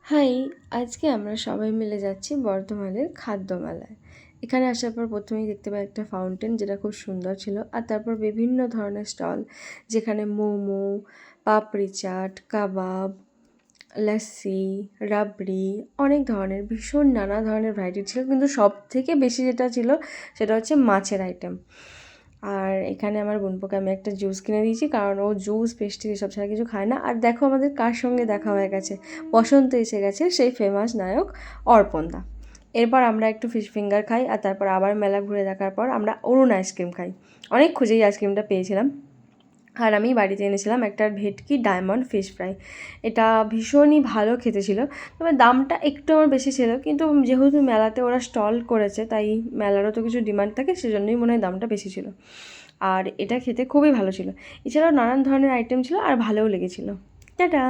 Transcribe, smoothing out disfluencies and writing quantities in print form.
High, আজকে আমরা সবাই মিলে যাচ্ছি বর্ধমানের খাদ্য মেলায়। এখানে আসার পর প্রথমেই দেখতে পাই একটা ফাউন্টেন, যেটা খুব সুন্দর ছিল। আর তারপর বিভিন্ন ধরনের স্টল, যেখানে মোমো, পাপড়ি চাট, কাবাব, লাস্সি, রাবড়ি, অনেক ধরনের ভীষণ নানা ধরনের ভ্যারাইটি ছিল। কিন্তু সব থেকে বেশি যেটা ছিল সেটা হচ্ছে মাছের আইটেম। আর এখানে আমার বোনপোকে আমি একটা জুস কিনে দিয়েছি, কারণ ও জুস পেস্ট্রি এসব ছাড়া কিছু খায় না। আর দেখো আমাদের কার সঙ্গে দেখা হয়ে গেছে, বসন্ত এসে গেছে, সেই ফেমাস নায়ক অর্পণদা। এরপর আমরা একটু ফিশ ফিঙ্গার খাই, আর তারপর আবার মেলা ঘুরে দেখার পর আমরা অরুণ আইসক্রিম খাই। অনেক খুঁজেই আইসক্রিমটা পেয়েছিলাম। আর আমি বাড়িতে এনেছিলাম একটা ভেটকি ডায়মন্ড ফিশ ফ্রাই। এটা ভীষণই ভালো খেতে ছিল, তবে দামটা একটু আমার বেশি ছিল। কিন্তু যেহেতু মেলাতে ওরা স্টল করেছে, তাই মেলারও তো কিছু ডিমান্ড থাকে, সেজন্যই মনে হয় দামটা বেশি ছিল। আর এটা খেতে খুবই ভালো ছিল। এছাড়াও নানান ধরনের আইটেম ছিল আর ভালোও লেগেছিলো। টাটা।